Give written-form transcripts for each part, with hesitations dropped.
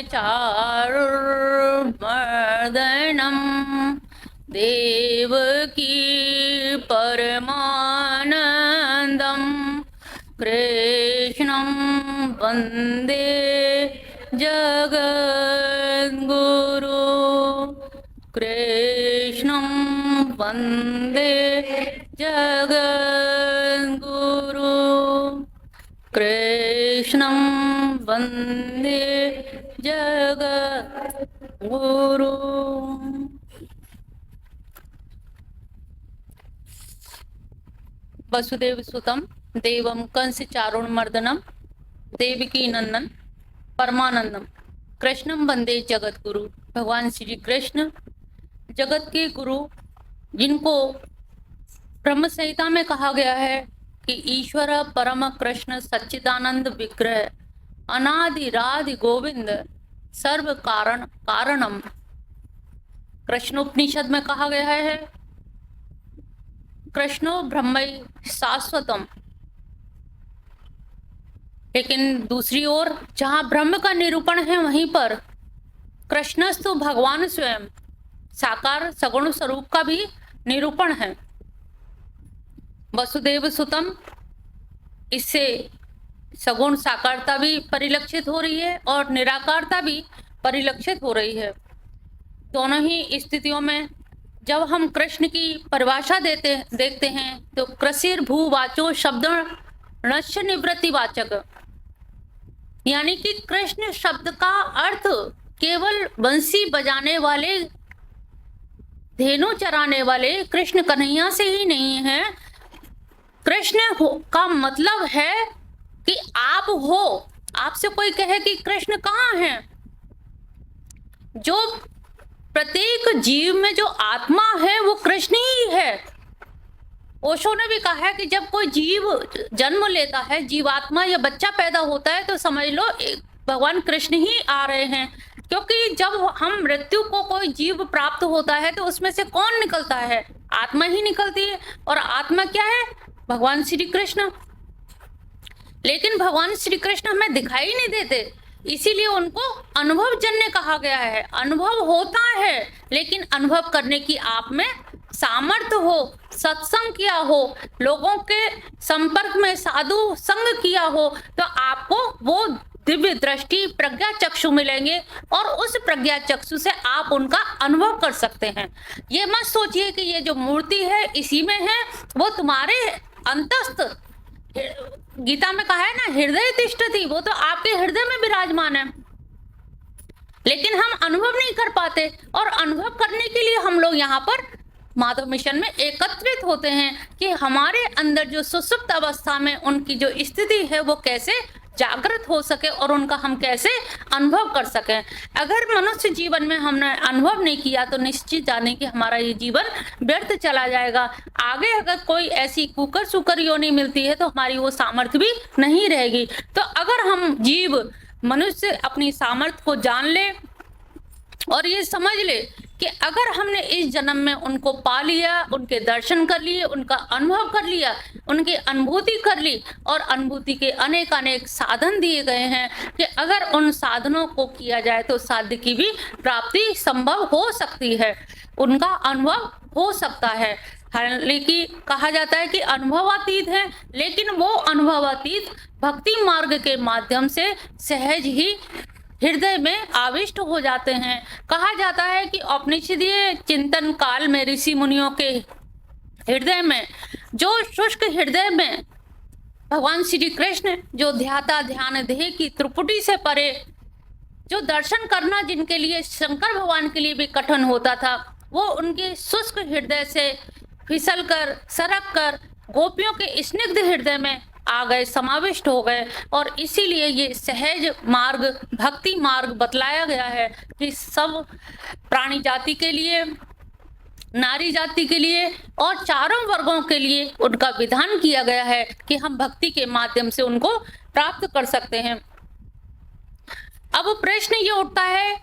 चारुर्मर्दनम् देवकी परमानन्दम् कृष्णं वन्दे जगद्गुरु कृष्णं वन्दे जगद्गुरु कृष्णं वन्दे जगद्गुरु। वसुदेव सुतम देवम कंस चारुर्मर्दनम देवकी नंदन परमानंदम कृष्णम वंदे जगत गुरु। भगवान श्री कृष्ण जगत के गुरु, जिनको ब्रह्म संहिता में कहा गया है कि ईश्वर परम कृष्ण सच्चिदानंद विग्रह अनादि राधि गोविंद सर्व कारण कारणम। कृष्णोपनिषद में कहा गया है कृष्णो ब्रह्मई शाश्वतम। लेकिन दूसरी ओर जहां ब्रह्म का निरूपण है वहीं पर कृष्णस्तु भगवान स्वयं साकार सगुण स्वरूप का भी निरूपण है। वसुदेव सुतम, इससे सगुण साकारता भी परिलक्षित हो रही है और निराकारता भी परिलक्षित हो रही है। दोनों ही स्थितियों में जब हम कृष्ण की परिभाषा देखते हैं तो कृषिर भूवाचो शब्द नश्य निवृत्ति वाचक, यानी कि कृष्ण शब्द का अर्थ केवल बंसी बजाने वाले, धेनु चराने वाले कृष्ण कन्हैया से ही नहीं है। कृष्ण का मतलब है कि आप हो। आपसे कोई कहे कि कृष्ण कहाँ है, जो प्रत्येक जीव में जो आत्मा है वो कृष्ण ही है। ओशो ने भी कहा है कि जब कोई जीव जन्म लेता है, जीवात्मा या बच्चा पैदा होता है, तो समझ लो भगवान कृष्ण ही आ रहे हैं। क्योंकि जब हम मृत्यु को कोई जीव प्राप्त होता है तो उसमें से कौन निकलता है? आत्मा ही निकलती है। और आत्मा क्या है? भगवान श्री कृष्ण। लेकिन भगवान श्री कृष्ण हमें दिखाई नहीं देते, इसीलिए उनको अनुभवजन्य कहा गया है। अनुभव होता है, लेकिन अनुभव करने की आप में सामर्थ्य हो, सत्संग किया हो, लोगों के संपर्क में साधु संग किया हो, तो आपको वो दिव्य दृष्टि प्रज्ञा चक्षु मिलेंगे और उस प्रज्ञा चक्षु से आप उनका अनुभव कर सकते हैं। ये मत सोचिए कि ये जो मूर्ति है इसी में है, वो तुम्हारे अंतस्थ, गीता में कहा है ना, हृदय तिष्ठति, वो तो आपके हृदय में विराजमान है। लेकिन हम अनुभव नहीं कर पाते, और अनुभव करने के लिए हम लोग यहाँ पर माधव मिशन में एकत्रित होते हैं कि हमारे अंदर जो सुसुप्त अवस्था में उनकी जो स्थिति है वो कैसे जागृत हो सके और उनका हम कैसे अनुभव कर सकें। अगर मनुष्य जीवन में हमने अनुभव नहीं किया तो निश्चित जाने कि हमारा ये जीवन व्यर्थ चला जाएगा। आगे अगर कोई ऐसी कुकर सुकर योनि मिलती है तो हमारी वो सामर्थ्य भी नहीं रहेगी। तो अगर हम जीव मनुष्य अपनी सामर्थ्य को जान ले और ये समझ ले कि अगर हमने इस जन्म में उनको पा लिया, उनके दर्शन कर लिए, उनका अनुभव कर लिया, उनकी अनुभूति कर ली, और अनुभूति के अनेक अनेक साधन दिए गए हैं कि अगर उन साधनों को किया जाए तो साध्य की भी प्राप्ति संभव हो सकती है, उनका अनुभव हो सकता है। हालांकि कहा जाता है कि अनुभवातीत है, लेकिन वो अनुभवातीत भक्ति मार्ग के माध्यम से सहज ही हृदय में आविष्ट हो जाते हैं। कहा जाता है कि औपनिषदीय चिंतन काल में ऋषि मुनियों के हृदय में, जो शुष्क हृदय में भगवान श्री कृष्ण जो ध्याता ध्यान देह की त्रिपुटी से परे, जो दर्शन करना जिनके लिए शंकर भगवान के लिए भी कठिन होता था, वो उनके शुष्क हृदय से फिसल कर सरक कर गोपियों के स्निग्ध हृदय में आ गए, समाविष्ट हो गए। और इसीलिए ये सहज मार्ग, भक्ति मार्ग बतलाया गया है कि सब प्राणी जाति के लिए, नारी जाति के लिए और चारों वर्गों के लिए उनका विधान किया गया है कि हम भक्ति के माध्यम से उनको प्राप्त कर सकते हैं। अब प्रश्न ये उठता है,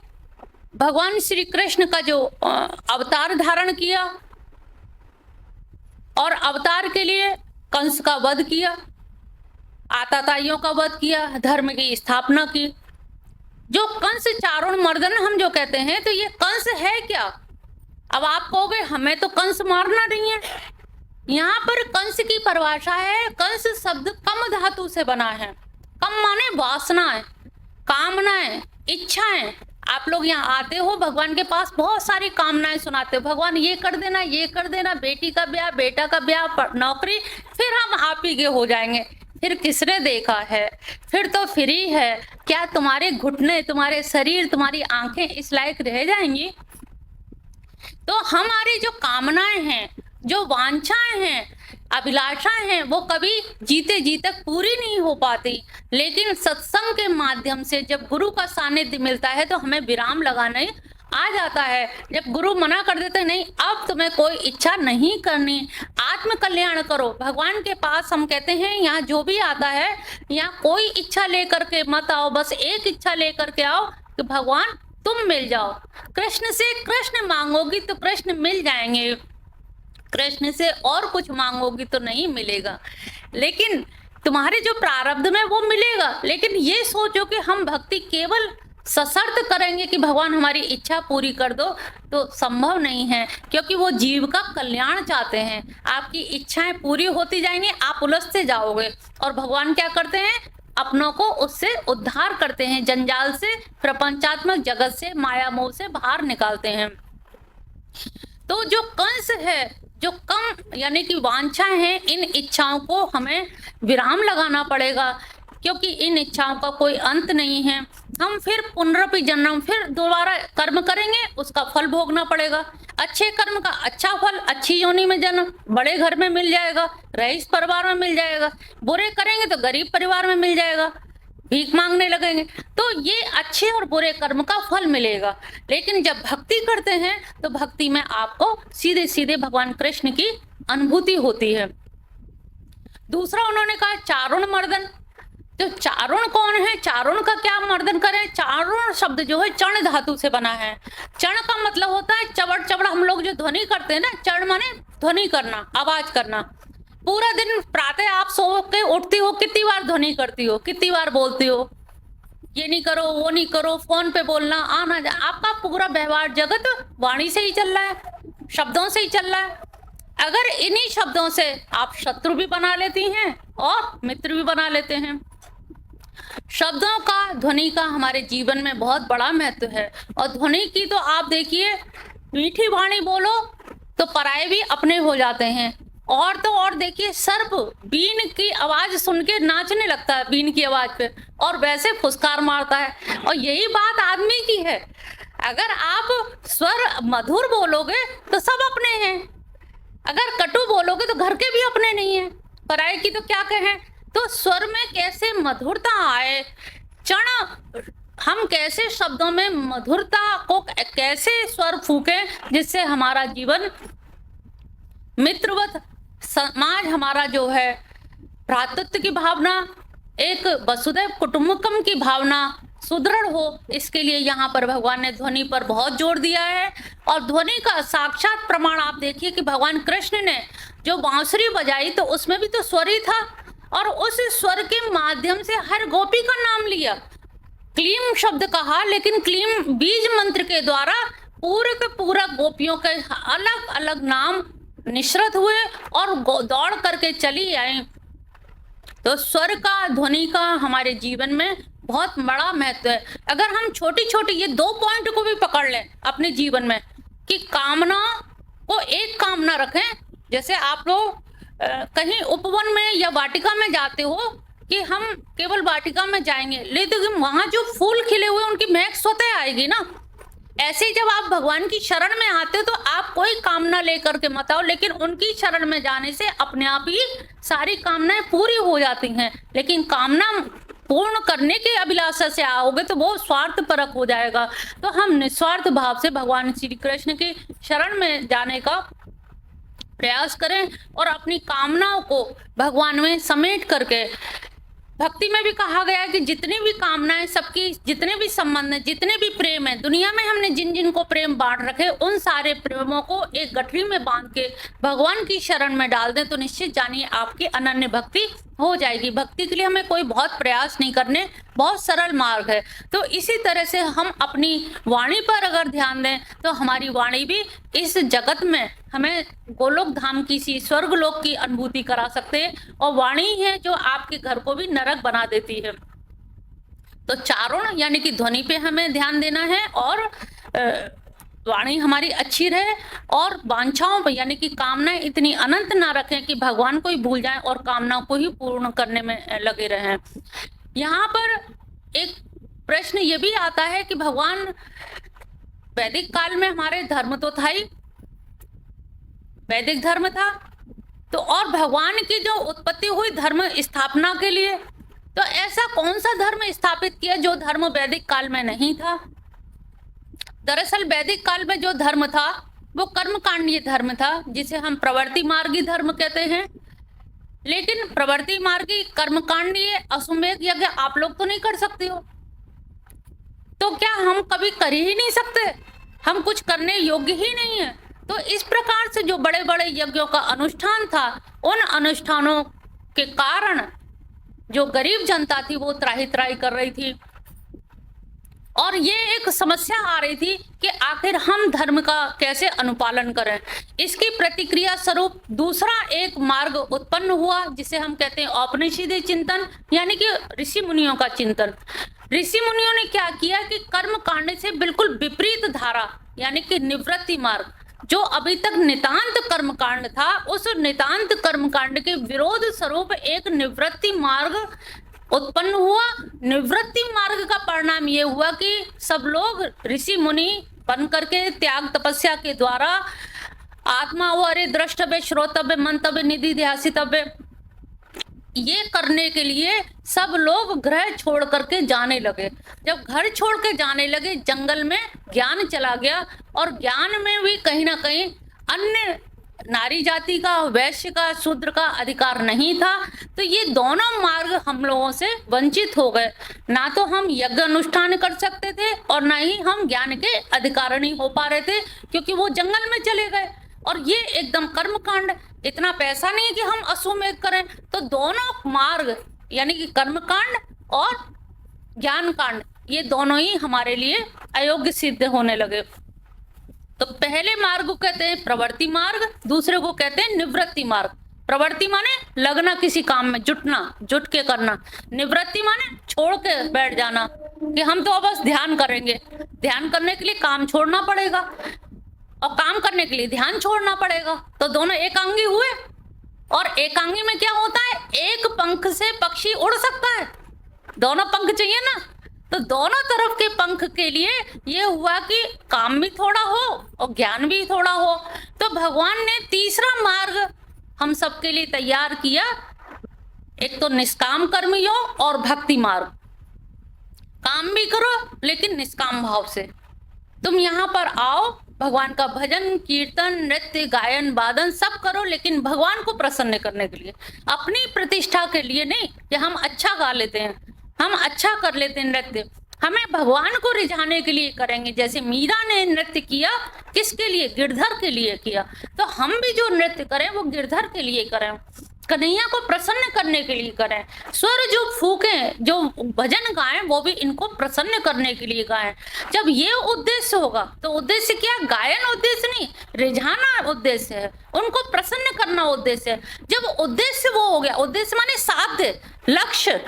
भगवान श्री कृष्ण का जो अवतार धारण किया और अवतार के लिए कंस का वध किया, आताताइयों का वध किया, धर्म की स्थापना की, जो कंस चारण मर्दन हम जो कहते हैं, तो ये कंस है क्या? अब आप कहोगे हमें तो कंस मारना नहीं है। यहाँ पर कंस की परिभाषा है, कंस शब्द कम धातु से बना है। कम माने वासनाएं, कामनाएं, इच्छाएं। आप लोग यहाँ आते हो, भगवान के पास बहुत सारी कामनाएं सुनाते हो, भगवान ये कर देना, ये कर देना, बेटी का ब्याह, बेटा का ब्याह, नौकरी, फिर हम आप ही के हो जाएंगे। फिर किसने देखा है? फिर तो फ्री है। क्या तुम्हारे घुटने, तुम्हारे शरीर, तुम्हारी आंखें इस लायक रह जाएंगी? तो हमारी जो कामनाएं हैं, जो वांछाएं हैं, अभिलाषाएं हैं, वो कभी जीते जी तक पूरी नहीं हो पाती। लेकिन सत्संग के माध्यम से जब गुरु का सानिध्य मिलता है तो हमें विराम लगाने आ जाता है। जब गुरु मना कर देते नहीं, अब तुम्हें कोई इच्छा नहीं करनी, आत्म कल्याण करो। भगवान के पास हम कहते हैं यहाँ जो भी आता है, यहाँ कोई इच्छा लेकर के मत आओ, बस एक इच्छा लेकर के आओ कि भगवान तुम मिल जाओ। कृष्ण से कृष्ण मांगोगी तो कृष्ण मिल जाएंगे, कृष्ण से और कुछ मांगोगी तो नहीं मिलेगा। लेकिन तुम्हारे जो प्रारब्ध में वो मिलेगा। लेकिन ये सोचो कि हम भक्ति केवल सशर्त करेंगे कि भगवान हमारी इच्छा पूरी कर दो, तो संभव नहीं है, क्योंकि वो जीव का कल्याण चाहते हैं। आपकी इच्छाएं पूरी होती जाएंगी, आप उलझते जाओगे, और भगवान क्या करते हैं? अपनों को उससे उद्धार करते हैं, जंजाल से, प्रपंचात्मक जगत से, माया मोह से बाहर निकालते हैं। तो जो कंस है, जो कम यानी कि वांछाएं हैं, इन इच्छाओं को हमें विराम लगाना पड़ेगा, क्योंकि इन इच्छाओं का कोई अंत नहीं है। हम फिर पुनरपि जन्म, फिर दोबारा कर्म करेंगे, उसका फल भोगना पड़ेगा। अच्छे कर्म का अच्छा फल, अच्छी योनि में जन्म, बड़े घर में मिल जाएगा, रईस परिवार में मिल जाएगा। बुरे करेंगे तो गरीब परिवार में मिल जाएगा, भीख मांगने लगेंगे। तो ये अच्छे और बुरे कर्म का फल मिलेगा। लेकिन जब भक्ति करते हैं तो भक्ति में आपको सीधे सीधे भगवान कृष्ण की अनुभूति होती है। दूसरा उन्होंने कहा चारुण मर्दन। तो चारुण कौन है? चारुण का क्या मर्दन करें? चारुण शब्द जो है चण धातु से बना है। चण का मतलब होता है चबड़ चबड़, हम लोग जो ध्वनि करते हैं ना, चण माने ध्वनि करना, आवाज करना। पूरा दिन प्रातः आप सो के उठती हो, कितनी बार ध्वनि करती हो, कितनी बार बोलती हो, ये नहीं करो, वो नहीं करो, फोन पे बोलना, आना जा, आपका पूरा व्यवहार जगत वाणी से ही चल रहा है, शब्दों से ही चल रहा है। अगर इन्हीं शब्दों से आप शत्रु भी बना लेती हैं और मित्र भी बना लेते हैं। शब्दों का, ध्वनि का हमारे जीवन में बहुत बड़ा महत्व है। और ध्वनि की तो आप देखिए, मीठी वाणी बोलो तो पराये भी अपने हो जाते हैं। और तो और देखिए, सर्प बीन की आवाज सुन के नाचने लगता है, बीन की आवाज पे, और वैसे फुसकार मारता है। और यही बात आदमी की है। अगर आप स्वर मधुर बोलोगे तो सब अपने हैं, अगर कटु बोलोगे तो घर के भी अपने नहीं है, पराये की तो क्या कहें। तो स्वर में कैसे मधुरता आए, चण हम कैसे शब्दों में मधुरता को कैसे स्वर फूके, जिससे हमारा जीवन मित्रवत, समाज हमारा जो है भ्रातृत्व की भावना, एक वसुधैव कुटुंबकम की भावना सुदृढ़ हो। इसके लिए यहाँ पर भगवान ने ध्वनि पर बहुत जोर दिया है। और ध्वनि का साक्षात प्रमाण आप देखिए कि भगवान कृष्ण ने जो बांसुरी बजाई, तो उसमें भी तो स्वर ही था, और उस स्वर के माध्यम से हर गोपी का नाम लिया, क्लीम शब्द कहा, लेकिन क्लीम बीज मंत्र के द्वारा पूरे के पूरा गोपियों के अलग अलग नाम निश्रित हुए और दौड़ करके चली आई। तो स्वर का, ध्वनि का हमारे जीवन में बहुत बड़ा महत्व है। अगर हम छोटी छोटी ये 2 पॉइंट को भी पकड़ लें अपने जीवन में, कि कामना को एक कामना रखें। जैसे आप लोग कहीं उपवन में या वाटिका में जाते हो, कि हम केवल वाटिका में जाएंगे, लेकिन वहां जो फूल खिले हुए उनकी महक स्वतः आएगी ना। ऐसे ही जब आप भगवान की शरण में आते हो तो आप कोई कामना लेकर के मत आओ, लेकिन उनकी शरण में जाने से अपने आप ही सारी कामनाएं पूरी हो जाती हैं। लेकिन कामना पूर्ण करने के अभिलाषा से आओगे तो वो स्वार्थ परक हो जाएगा। तो हम निस्वार्थ भाव से भगवान श्री कृष्ण की शरण में जाने का प्रयास करें और अपनी कामनाओं को भगवान में समेट करके। भक्ति में भी कहा गया है कि जितनी भी कामनाएं, सबकी जितने भी संबंध हैं, जितने भी प्रेम है दुनिया में, हमने जिन जिन को प्रेम बांट रखे, उन सारे प्रेमों को एक गठरी में बांध के भगवान की शरण में डाल दें, तो निश्चित जानिए आपकी अनन्य भक्ति हो जाएगी। भक्ति के लिए हमें कोई बहुत प्रयास नहीं करने, बहुत सरल मार्ग है। तो इसी तरह से हम अपनी वाणी पर अगर ध्यान दें तो हमारी वाणी भी इस जगत में हमें गोलोक धाम की सी स्वर्गलोक की अनुभूति करा सकते हैं, और वाणी ही है जो आपके घर को भी नरक बना देती है। तो चारण यानी कि ध्वनि पे हमें ध्यान देना है, और वाणी हमारी अच्छी रहे, और वांछाओं पर यानी कि कामनाएं इतनी अनंत ना रखें कि भगवान को ही भूल जाएं और कामनाओं को ही पूर्ण करने में लगे रहें। यहाँ पर एक प्रश्न ये भी आता है कि भगवान वैदिक काल में हमारे धर्म तो था ही, वैदिक धर्म था, तो और भगवान की जो उत्पत्ति हुई धर्म स्थापना के लिए, तो ऐसा कौन सा धर्म स्थापित किया जो धर्म वैदिक काल में नहीं था। दरअसल वैदिक काल में जो धर्म था वो कर्मकांडीय धर्म था, जिसे हम प्रवृत्ति मार्गी धर्म कहते हैं। लेकिन प्रवृत्ति मार्गी कर्मकांडीय अश्वमेध यज्ञ आप लोग तो नहीं कर सकते हो, तो क्या हम कभी कर ही नहीं सकते? हम कुछ करने योग्य ही नहीं है। तो इस प्रकार से जो बड़े बड़े यज्ञों का अनुष्ठान था, उन अनुष्ठानों के कारण जो गरीब जनता थी वो त्राही त्राही कर रही थी, और ये एक समस्या आ रही थी कि आखिर हम धर्म का कैसे अनुपालन करें। इसकी प्रतिक्रिया स्वरूप दूसरा एक मार्ग उत्पन्न हुआ, जिसे हम कहते हैं औपनिषदीय चिंतन, यानी कि ऋषि मुनियों का चिंतन। ऋषि मुनियों ने क्या किया कि कर्म कांड से बिल्कुल विपरीत धारा यानी कि निवृत्ति मार्ग, जो अभी तक नितांत कर्मकांड था, उस नितांत कर्मकांड के विरोध स्वरूप एक निवृत्ति मार्ग उत्पन्न हुआ। निवृत्ति मार्ग का परिणाम ये हुआ कि सब लोग ऋषि मुनि बन करके त्याग तपस्या के द्वारा आत्मा व अरे द्रष्टव्य श्रोतव्य मंतव्य निधि ध्यासितव्य ये करने के लिए सब लोग ग्रह छोड़ करके जाने लगे। जब घर छोड़ के जाने लगे, जंगल में ज्ञान चला गया, और ज्ञान में भी कहीं ना कहीं अन्य नारी जाति का, वैश्य का, शूद्र का अधिकार नहीं था। तो ये दोनों मार्ग हम लोगों से वंचित हो गए। ना तो हम यज्ञ अनुष्ठान कर सकते थे और ना ही हम ज्ञान के अधिकारिणी हो पा रहे थे, क्योंकि वो जंगल में चले गए। और ये एकदम कर्मकांड, इतना पैसा नहीं कि हम अश्वमेध करें। तो दोनों मार्ग यानी कि कर्मकांड और ज्ञान कांड, ये दोनों ही हमारे लिए अयोग्य सिद्ध होने लगे। तो पहले मार्ग को कहते हैं प्रवृत्ति मार्ग, दूसरे को कहते हैं निवृत्ति मार्ग। प्रवृत्ति माने लगना किसी काम में, जुटना, जुट के करना। निवृत्ति माने छोड़ के बैठ जाना कि हम तो बस ध्यान करेंगे। ध्यान करने के लिए काम छोड़ना पड़ेगा, और काम करने के लिए ध्यान छोड़ना पड़ेगा। तो दोनों एकांगी हुए, और एकांगी में क्या होता है, एक पंख से पक्षी उड़ सकता है, दोनों पंख चाहिए ना। तो दोनों तरफ के पंख के लिए ये हुआ कि काम भी थोड़ा हो और ज्ञान भी थोड़ा हो। तो भगवान ने तीसरा मार्ग हम सबके लिए तैयार किया, एक तो निष्काम कर्मयोग और भक्ति मार्ग। काम भी करो लेकिन निष्काम भाव से। तुम यहाँ पर आओ, भगवान का भजन कीर्तन नृत्य गायन वादन सब करो, लेकिन भगवान को प्रसन्न करने के लिए, अपनी प्रतिष्ठा के लिए नहीं कि हम अच्छा गा लेते हैं, हम अच्छा कर लेते हैं नृत्य, हमें भगवान को रिझाने के लिए करेंगे। जैसे मीरा ने नृत्य किया, किसके लिए, गिरधर के लिए किया। तो हम भी जो नृत्य करें वो गिरधर के लिए करें, कन्हैया को प्रसन्न करने के लिए करें। स्वर जो फूकें, जो भजन गाएं, वो भी इनको प्रसन्न करने के लिए गाएं। जब ये उद्देश्य होगा तो उद्देश्य क्या, गायन उद्देश्य नहीं, रिझाना उद्देश्य है, उनको प्रसन्न करना उद्देश्य है। जब उद्देश्य वो हो गया, उद्देश्य माने साध्य, लक्ष्य,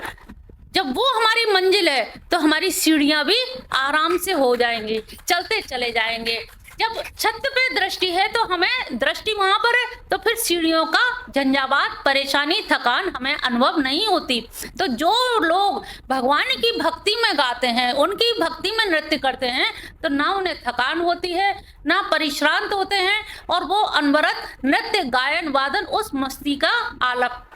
जब वो हमारी मंजिल है तो हमारी सीढ़ियां भी आराम से हो जाएंगी, चलते चले जाएंगे। जब छत पे दृष्टि है तो हमें दृष्टि वहां पर है, तो फिर सीढ़ियों का झंझावात, परेशानी, थकान हमें अनुभव नहीं होती। तो जो लोग भगवान की भक्ति में गाते हैं, उनकी भक्ति में नृत्य करते हैं, तो ना उन्हें थकान होती है, ना परिश्रांत होते हैं, और वो अनवरत नृत्य गायन वादन, उस मस्ती का आलाप,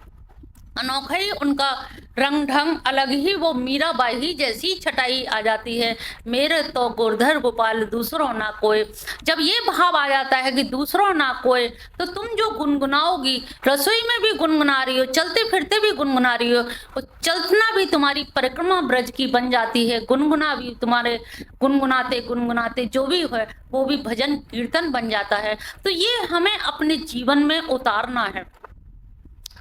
अनोखा ही उनका रंग ढंग अलग ही, वो मीराबाई ही जैसी छटाई आ जाती है। मेरे तो गुरधर गोपाल दूसरों ना कोई। जब ये भाव आ जाता है कि दूसरों ना कोई, तो तुम जो गुनगुनाओगी, रसोई में भी गुनगुना रही हो, चलते फिरते भी गुनगुना रही हो, चलना भी तुम्हारी परिक्रमा ब्रज की बन जाती है, गुनगुना भी तुम्हारे गुनगुनाते गुनगुनाते जो भी है वो भी भजन कीर्तन बन जाता है। तो ये हमें अपने जीवन में उतारना है,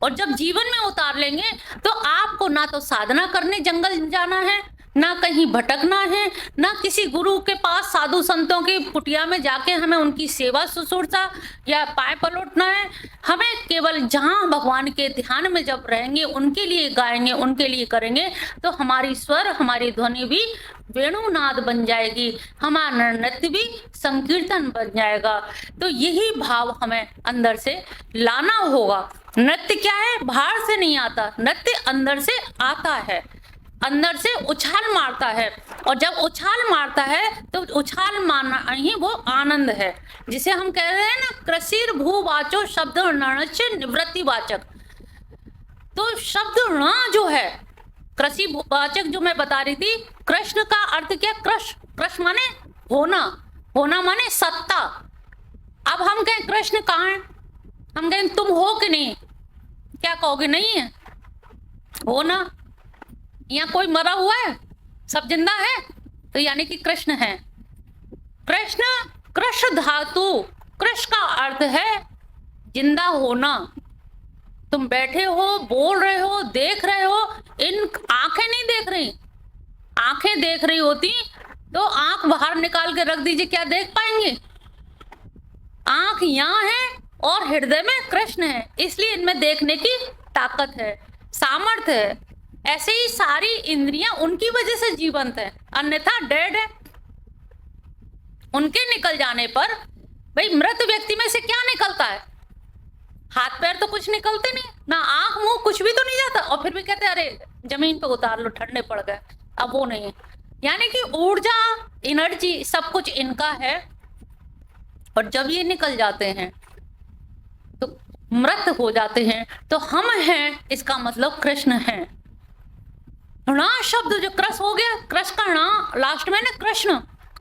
और जब जीवन में उतार लेंगे तो आपको ना तो साधना करने जंगल जाना है, ना कहीं भटकना है, ना किसी गुरु के पास साधु संतों की कुटिया में जाके हमें उनकी सेवा शुश्रूषा या पाय पलटना है। हमें केवल जहाँ भगवान के ध्यान में जब रहेंगे, उनके लिए गाएंगे, उनके लिए करेंगे, तो हमारी स्वर, हमारी ध्वनि भी वेणुनाद बन जाएगी, हमारा नृत्य भी संकीर्तन बन जाएगा। तो यही भाव हमें अंदर से लाना होगा। नृत्य क्या है? बाहर से नहीं आता, नृत्य अंदर से आता है, अंदर से उछाल मारता है। और जब उछाल मारता है तो उछाल मारना ही वो आनंद है, जिसे हम कह रहे हैं ना, कृषिर भूवाचो शब्द णच निवृत्तिवाचक। तो शब्द ण जो है, कृषि वाचक जो मैं बता रही थी, कृष्ण का अर्थ क्या? कृष्ण माने होना, होना माने सत्ता। अब हम कहें कृष्ण कहाँ है, हम कहें तुम हो कि नहीं, क्या कहोगे? नहीं है, हो ना। यहाँ कोई मरा हुआ है? सब जिंदा है, तो यानी कि कृष्ण है। कृष्ण, कृष्ण धातु, कृष्ण का अर्थ है जिंदा होना। तुम बैठे हो, बोल रहे हो, देख रहे हो, इन आंखें नहीं देख रही। आंखें देख रही होती तो आंख बाहर निकाल के रख दीजिए, क्या देख पाएंगे? आंख यहाँ है और हृदय में कृष्ण है, इसलिए इनमें देखने की ताकत है, सामर्थ्य है। ऐसे ही सारी इंद्रियां उनकी वजह से जीवंत है, अन्यथा डेड है। उनके निकल जाने पर, भाई मृत व्यक्ति में से क्या निकलता है? हाथ पैर तो कुछ निकलते नहीं, ना आंख मुंह, कुछ भी तो नहीं जाता। और फिर भी कहते हैं अरे जमीन पे उतार लो, ठंडे पड़ गए। अब वो नहीं है, यानी कि ऊर्जा, एनर्जी सब कुछ इनका है। और जब ये निकल जाते हैं तो मृत हो जाते हैं, तो हम हैं, इसका मतलब कृष्ण है। णा शब्द जो कृष्ण हो गया, कृष्ण का णा लास्ट में ना, कृष्ण,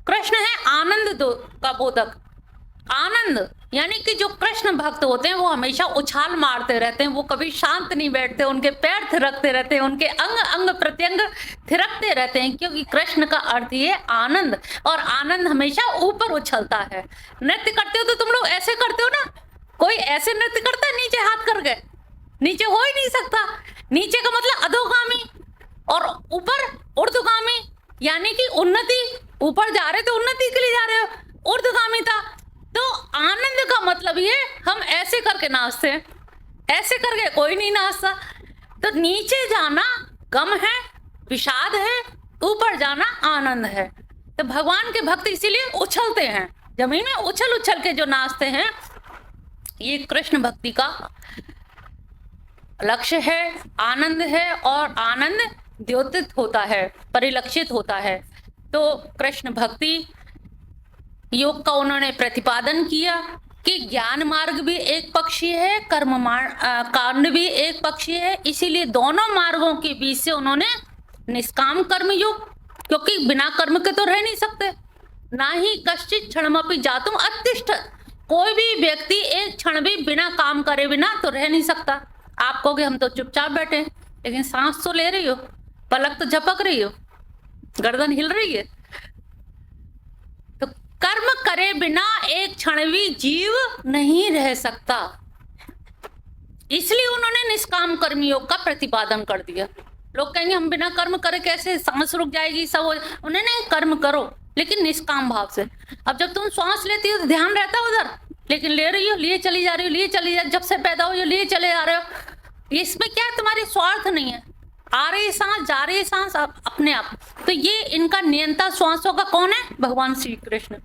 कृष्ण है आनंद का बोधक। आनंद यानी कि जो कृष्ण भक्त होते हैं वो हमेशा उछाल मारते रहते हैं, वो कभी शांत नहीं बैठते, उनके पैर थिरकते रहते हैं, उनके अंग अंग प्रत्यंग थिरकते रहते हैं, क्योंकि कृष्ण का अर्थ ये आनंद, और आनंद हमेशा ऊपर उछलता है। नृत्य करते हो तो तुम लोग ऐसे करते हो ना, कोई ऐसे नृत्य करता है नीचे हाथ कर गए? नीचे हो ही नहीं सकता। नीचे का मतलब अधोगामी और ऊपर ऊर्ध्वगामी, यानी कि उन्नति, ऊपर जा रहे तो उन्नति के लिए जा रहे हो, ऊर्ध्वगामी था। तो आनंद का मतलब ये, हम ऐसे करके नाचते हैं, ऐसे करके कोई नहीं नाचता। तो नीचे जाना गम है, विषाद है, ऊपर जाना आनंद है। तो भगवान के भक्त इसीलिए उछलते हैं, जमीन में उछल उछल के जो नाचते हैं, ये कृष्ण भक्ति का लक्ष्य है, आनंद है। और आनंद द्योतित होता है, परिलक्षित होता है। तो कृष्ण भक्ति योग का उन्होंने प्रतिपादन किया कि ज्ञान मार्ग भी एक पक्षी है, कर्म कांड भी एक पक्षी है, इसीलिए दोनों मार्गों के बीच से उन्होंने निष्काम कर्म योग, क्योंकि बिना कर्म के तो रह नहीं सकते। ना ही कश्चित क्षणमपि जातुम अतिष्ठ, कोई भी व्यक्ति एक क्षण भी बिना काम करे बिना तो रह नहीं सकता। आप कहोगे हम तो चुपचाप बैठे, लेकिन सांस तो ले रही हो, पलक तो झपक रही हो, गर्दन हिल रही है। तो कर्म करे बिना एक क्षण भी जीव नहीं रह सकता, इसलिए उन्होंने निष्काम कर्म योग का प्रतिपादन कर दिया। लोग कहेंगे हम बिना कर्म करे कैसे, सांस रुक जाएगी, सब हो। उन्होंने कर्म करो लेकिन निष्काम भाव से। अब जब तुम सांस लेती हो तो ध्यान रहता है उधर, लेकिन ले रही हो, लिए चली जा रही हो, लिए चली जा, जब से पैदा हो लिए चले जा रहे हो। इसमें क्या है, तुम्हारी स्वार्थ नहीं है, आ रही सांस, जा रही सांस अपने आप। तो ये इनका नियंता श्वासों का कौन है? भगवान श्री कृष्ण।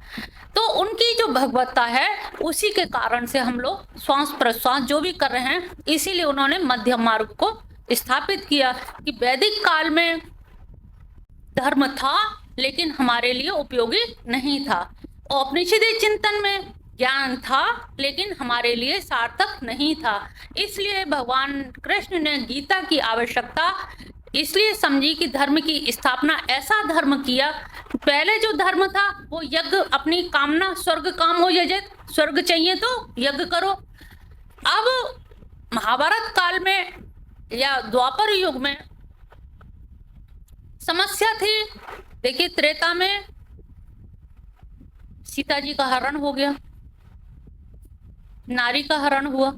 तो उनकी जो भगवत्ता है, उसी के कारण से हम लोग श्वास प्रश्वास जो भी कर रहे हैं, इसीलिए उन्होंने मध्यम मार्ग को स्थापित किया कि वैदिक काल में धर्म था लेकिन हमारे लिए उपयोगी नहीं था, औपनिषदीय चिंतन में ज्ञान था लेकिन हमारे लिए सार्थक नहीं था। इसलिए भगवान कृष्ण ने गीता की आवश्यकता इसलिए समझी कि धर्म की स्थापना ऐसा धर्म किया। पहले जो धर्म था वो यज्ञ, अपनी कामना, स्वर्ग काम हो यजत, स्वर्ग चाहिए तो यज्ञ करो। अब महाभारत काल में या द्वापर युग में समस्या थी। देखिए त्रेता में सीता जी का हरण हो गया, नारी का हरण हुआ,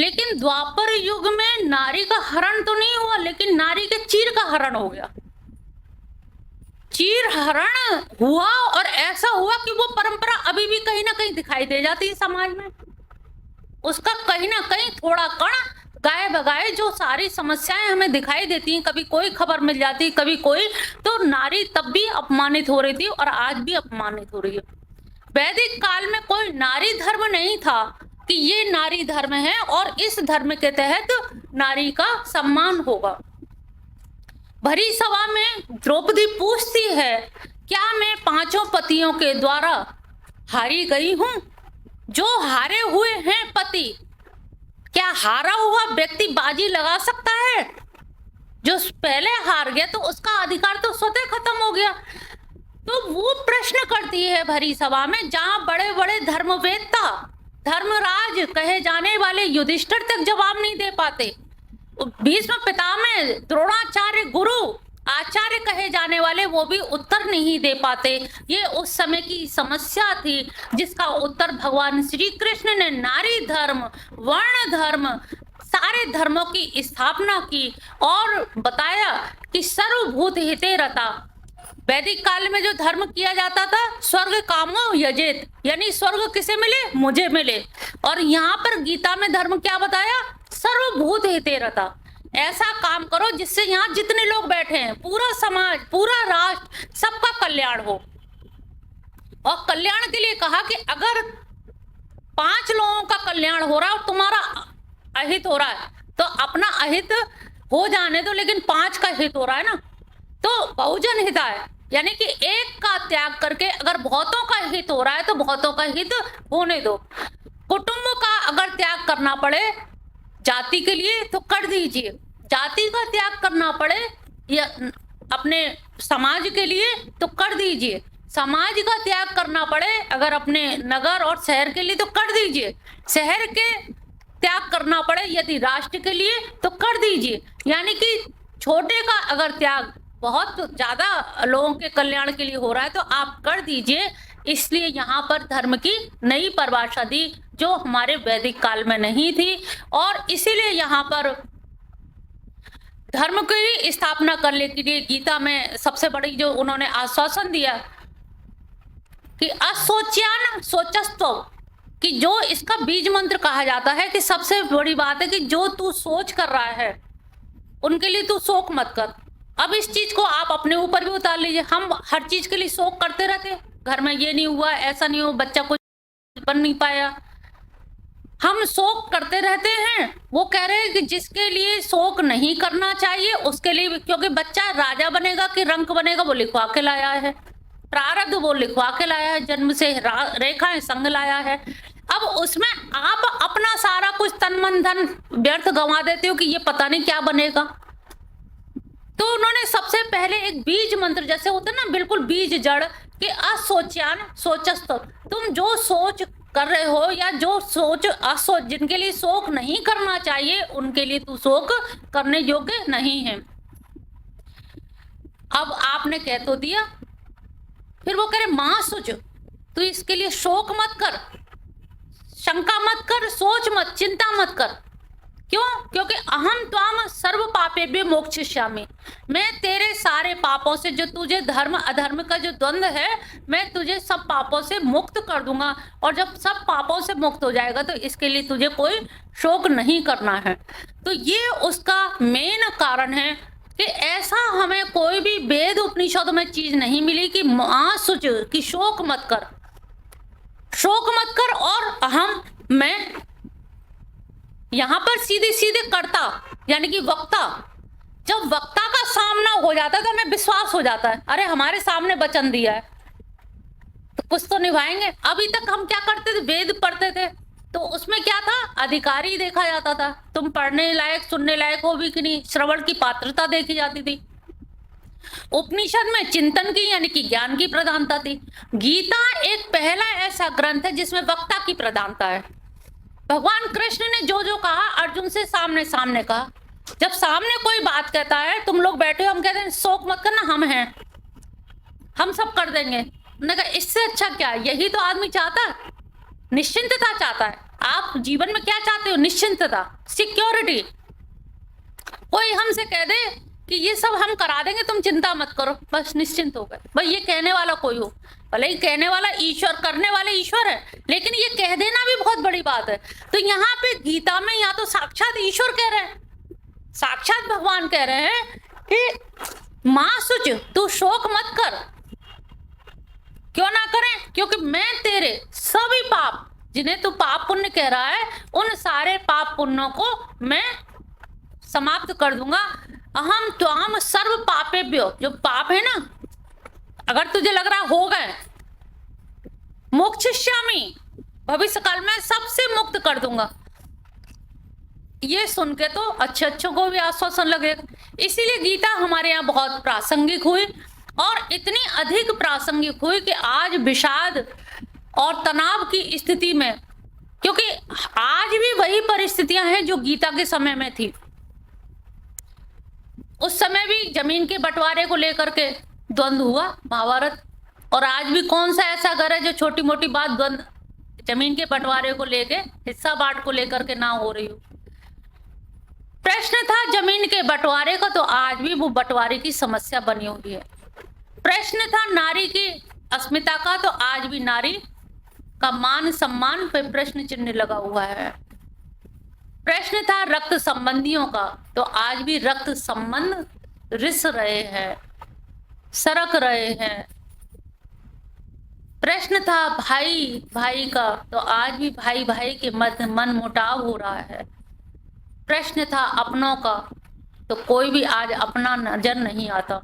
लेकिन द्वापर युग में नारी का हरण तो नहीं हुआ, लेकिन नारी के चीर का हरण हो गया। चीर हरण हुआ और ऐसा हुआ कि वो परंपरा अभी भी कहीं ना कहीं दिखाई दे जाती है समाज में। उसका कहीं ना कहीं थोड़ा कण गाये बगाए जो सारी समस्याएं हमें दिखाई देती हैं, कभी कोई खबर मिल जाती, कभी कोई, तो नारी तब भी अपमानित हो रही थी और आज भी अपमानित हो रही है। वैदिक काल में कोई नारी धर्म नहीं था कि ये नारी धर्म है और इस धर्म के तहत नारी का सम्मान होगा। भरी सभा में द्रौपदी पूछती है, क्या मैं 5 पतियों के द्वारा हारी गई हूं? जो हारे हुए हैं पति, क्या हारा हुआ व्यक्ति बाजी लगा सकता है? जो पहले हार गया तो उसका अधिकार तो स्वतः खत्म हो गया। तो वो प्रश्न करती है भरी सभा में, जहां बड़े बड़े धर्मवेत्ता, धर्मराज कहे जाने वाले युधिष्ठिर तक जवाब नहीं दे पाते। भीष्म पितामह, द्रोणाचार्य, गुरु आचार्य कहे जाने वाले वो भी उत्तर नहीं दे पाते। ये उस समय की समस्या थी जिसका उत्तर भगवान श्री कृष्ण ने नारी धर्म, वर्ण धर्म, सारे धर्मों की स्थापना की और बताया कि सर्वभूत हिते रता। वैदिक काल में जो धर्म किया जाता था, स्वर्ग कामो यजेत, यानी स्वर्ग किसे मिले? मुझे मिले। और यहाँ पर गीता में धर्म क्या बताया? सर्वभूत हिते रता। ऐसा काम करो जिससे यहाँ जितने लोग बैठे हैं, पूरा समाज, पूरा राष्ट्र, सबका कल्याण हो। और कल्याण के लिए कहा कि अगर 5 लोगों का कल्याण हो रहा है और तुम्हारा अहित हो रहा है तो अपना अहित हो जाने दो, लेकिन 5 का हित हो रहा है ना, तो बहुजन हिताय, यानी कि एक का त्याग करके अगर बहुतों का हित हो रहा है तो बहुतों का हित होने दो। कुटुंब का अगर त्याग करना पड़े जाति के लिए तो कर दीजिए, जाति का त्याग करना पड़े या अपने समाज के लिए तो कर दीजिए, समाज का त्याग करना पड़े अगर अपने नगर और शहर के लिए तो कर दीजिए, शहर के त्याग करना पड़े यदि राष्ट्र के लिए तो कर दीजिए। यानी कि छोटे का अगर त्याग बहुत ज्यादा लोगों के कल्याण के लिए हो रहा है तो आप कर दीजिए। इसलिए यहाँ पर धर्म की नई परिभाषा दी जो हमारे वैदिक काल में नहीं थी, और इसीलिए यहाँ पर धर्म की स्थापना करने के लिए गीता में सबसे बड़ी जो उन्होंने आश्वासन दिया कि असोच्यान सोचस्तव, कि जो इसका बीज मंत्र कहा जाता है कि सबसे बड़ी बात है कि जो तू सोच कर रहा है उनके लिए तू शोक मत कर। अब इस चीज को आप अपने ऊपर भी उतार लीजिए। हम हर चीज के लिए शोक करते रहते, घर में ये नहीं हुआ, ऐसा नहीं हुआ, बच्चा कुछ बन नहीं पाया, हम शोक करते रहते हैं। वो कह रहे हैं कि जिसके लिए शोक नहीं करना चाहिए उसके लिए, क्योंकि बच्चा राजा बनेगा कि रंक बनेगा वो लिखवा के लाया है, प्रारब्ध वो लिखवा के लाया है, जन्म से रेखाएं संग लाया है। अब उसमें आप अपना सारा कुछ तन मन धन व्यर्थ गंवा देते हो कि ये पता नहीं क्या बनेगा। तो उन्होंने सबसे पहले एक बीज मंत्र, जैसे होता है ना बिल्कुल बीज जड़, कि असोच्यान सोचस्त, तुम जो सोच कर रहे हो या जो सोच असोच, जिनके लिए शोक नहीं करना चाहिए उनके लिए तू शोक करने योग्य नहीं है। अब आपने कह तो दिया, फिर वो कह रहे मां सोच, तू इसके लिए शोक मत कर, शंका मत कर, सोच मत, चिंता मत कर। क्यों? क्योंकि अहम त्वाम सर्व पापेभ्यो मोक्षयिष्यामि, मैं तेरे सारे पापों से, जो तुझे धर्म अधर्म का जो द्वंद्व है, मैं तुझे सब पापों से मुक्त कर दूंगा। और जब सब पापों से मुक्त हो जाएगा तो इसके लिए तुझे कोई शोक नहीं करना है। तो ये उसका मेन कारण है कि ऐसा हमें कोई भी वेद उपनिषद में चीज नहीं मिली कि मां सुच, कि शोक मत कर, शोक मत कर। और अहम, मैं, यहां पर सीधे सीधे कर्ता यानी कि वक्ता, जब वक्ता का सामना हो जाता है तो हमें विश्वास हो जाता है, अरे हमारे सामने वचन दिया है तो कुछ तो निभाएंगे। अभी तक हम क्या करते थे? वेद पढ़ते थे तो उसमें क्या था? अधिकारी देखा जाता था, तुम पढ़ने लायक सुनने लायक हो भी कि नहीं, श्रवण की पात्रता देखी जाती थी। उपनिषद में चिंतन की यानी कि ज्ञान की प्रधानता थी। गीता एक पहला ऐसा ग्रंथ है जिसमें वक्ता की प्रधानता है। भगवान कृष्ण ने जो जो कहा अर्जुन से सामने सामने कहा। जब सामने कोई बात कहता है, तुम लोग बैठे हो, हम कहते हैं शोक मत करना, हम हैं, हम सब कर देंगे। उन्होंने कहा इससे अच्छा क्या, यही तो आदमी चाहता है, निश्चिंतता चाहता है। आप जीवन में क्या चाहते हो? निश्चिंतता, सिक्योरिटी। कोई हमसे कह दे कि ये सब हम करा देंगे, तुम चिंता मत करो, बस निश्चिंत हो गए। भाई ये कहने वाला कोई हो, भले ही कहने वाला ईश्वर, करने वाले ईश्वर है, लेकिन ये कह देना भी बहुत बड़ी बात है। तो यहाँ पे गीता में या तो साक्षात ईश्वर कह रहे हैं, साक्षात भगवान कह रहे हैं कि माँ सुच, तू शोक मत कर। क्यों ना करें? क्योंकि मैं तेरे सभी पाप, जिन्हें तू पाप पुण्य कह रहा है, उन सारे पाप पुण्यों को मैं समाप्त कर दूंगा। अहम त्वाम सर्व पापेभ्यो, जो पाप है ना, अगर तुझे लग रहा हो गए, मोक्षयिष्यामि, भविष्य काल में सबसे मुक्त कर दूंगा। ये सुन के तो अच्छों को भी आश्वासन लगेगा। इसीलिए गीता हमारे यहाँ बहुत प्रासंगिक हुई, और इतनी अधिक प्रासंगिक हुई कि आज विषाद और तनाव की स्थिति में, क्योंकि आज भी वही परिस्थितियां हैं जो गीता के समय में थी। उस समय भी जमीन के बंटवारे को लेकर के द्वंद्व हुआ, महाभारत। और आज भी कौन सा ऐसा घर है जो छोटी मोटी बात द्वंद्व, जमीन के बंटवारे को लेके, हिस्सा बांट को लेकर के ना हो रही हो। प्रश्न था जमीन के बंटवारे का, तो आज भी वो बंटवारे की समस्या बनी हुई है। प्रश्न था नारी की अस्मिता का, तो आज भी नारी का मान सम्मान पे प्रश्न चिन्ह लगा हुआ है। प्रश्न था रक्त संबंधियों का, तो आज भी रक्त संबंध रिस रहे हैं, सरक रहे हैं। प्रश्न था भाई भाई का, तो आज भी भाई भाई के मध्य मन मुटाव हो रहा है। प्रश्न था अपनों का, तो कोई भी आज अपना नजर नहीं आता।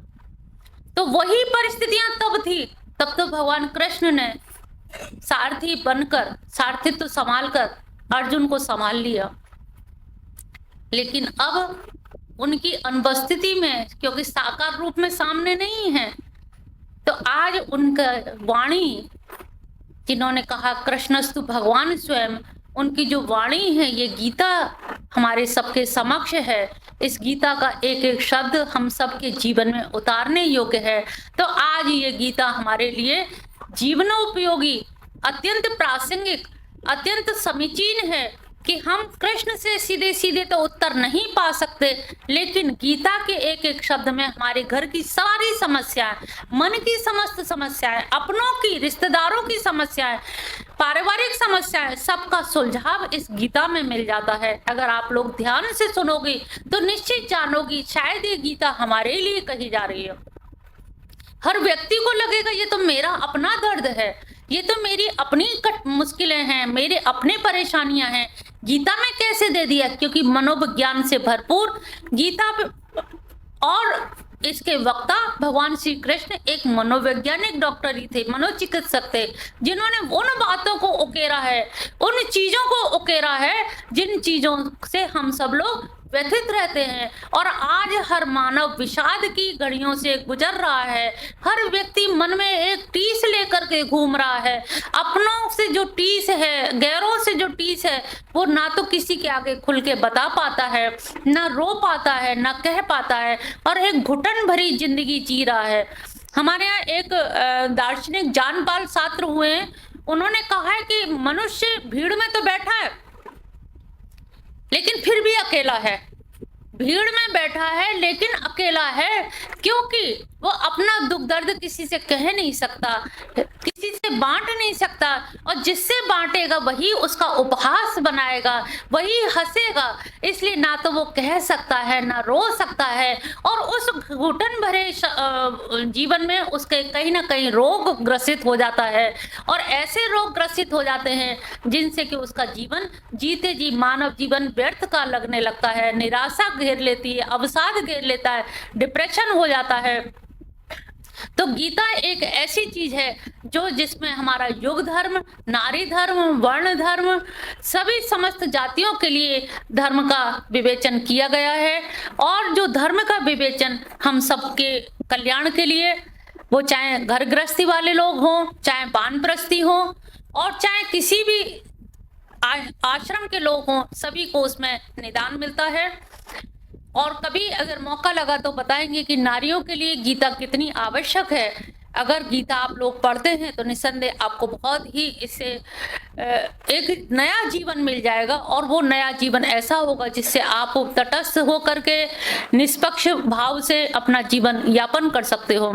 तो वही परिस्थितियां तब थी, तब तो भगवान कृष्ण ने सारथी बनकर, सारथित्व संभाल कर अर्जुन को संभाल लिया। लेकिन अब उनकी अनुपस्थिति में, क्योंकि साकार रूप में सामने नहीं है, तो आज उनका वाणी, जिन्होंने कहा कृष्णस्तु भगवान स्वयं, उनकी जो वाणी है, ये गीता हमारे सबके समक्ष है। इस गीता का एक एक शब्द हम सबके जीवन में उतारने योग्य है। तो आज ये गीता हमारे लिए जीवनोपयोगी, अत्यंत प्रासंगिक, अत्यंत समीचीन है कि हम कृष्ण से सीधे सीधे तो उत्तर नहीं पा सकते, लेकिन गीता के एक एक शब्द में हमारे घर की सारी समस्याएं, मन की समस्त समस्याएं, अपनों की, रिश्तेदारों की समस्याएं, पारिवारिक समस्याएं, सबका सुलझाव इस गीता में मिल जाता है। अगर आप लोग ध्यान से सुनोगे तो निश्चित जानोगी शायद ये गीता हमारे लिए कही जा रही है। हर व्यक्ति को लगेगा ये तो मेरा अपना दर्द है, ये तो मेरी अपनी मुश्किलें हैं, मेरे अपने परेशानियां हैं, गीता में कैसे दे दिया? क्योंकि मनोविज्ञान से भरपूर गीता और इसके वक्ता भगवान श्री कृष्ण एक मनोवैज्ञानिक डॉक्टर ही थे, मनोचिकित्सक थे, जिन्होंने उन बातों को उकेरा है, उन चीजों को उकेरा है जिन चीजों से हम सब लोग व्यथित रहते हैं। और आज हर मानव विषाद की घड़ियों से गुजर रहा है। हर व्यक्ति मन में एक टीस लेकर के घूम रहा है। अपनों से जो टीस है, गैरों से जो टीस है, वो ना तो किसी के आगे खुल के बता पाता है, ना रो पाता है, ना कह पाता है, और एक घुटन भरी जिंदगी जी रहा है। हमारे यहाँ एक दार्शनिक जानपाल शास्त्र हुए हैं, उन्होंने कहा है कि मनुष्य भीड़ में तो बैठा है लेकिन फिर भी अकेला है। भीड़ में बैठा है लेकिन अकेला है, क्योंकि वो अपना दुख दर्द किसी से कह नहीं सकता, किसी से बांट नहीं सकता, और जिससे बांटेगा वही उसका उपहास बनाएगा, वही हंसेगा। इसलिए ना तो वो कह सकता है, ना रो सकता है, और उस घुटन भरे जीवन में उसके कहीं ना कहीं रोग ग्रसित हो जाता है। और ऐसे रोग ग्रसित हो जाते हैं जिनसे कि उसका जीवन जीते जी मानव जीवन व्यर्थ का लगने लगता है, निराशा घेर लेती है, अवसाद घेर लेता है, डिप्रेशन हो जाता है। तो गीता एक ऐसी चीज है जो जिसमें हमारा युग धर्म, नारी धर्म, वर्ण धर्म, सभी समस्त जातियों के लिए धर्म का विवेचन किया गया है। और जो धर्म का विवेचन हम सबके कल्याण के लिए, वो चाहे घर गृहस्थी वाले लोग हों, चाहे वानप्रस्थी हों, और चाहे किसी भी आश्रम के लोग हों, सभी को उसमें निदान मिलता है। और कभी अगर मौका लगा तो बताएंगे कि नारियों के लिए गीता कितनी आवश्यक है। अगर गीता आप लोग पढ़ते हैं तो निस्संदेह आपको बहुत ही इससे एक नया जीवन मिल जाएगा, और वो नया जीवन ऐसा होगा जिससे आप तटस्थ होकर के निष्पक्ष भाव से अपना जीवन यापन कर सकते हो।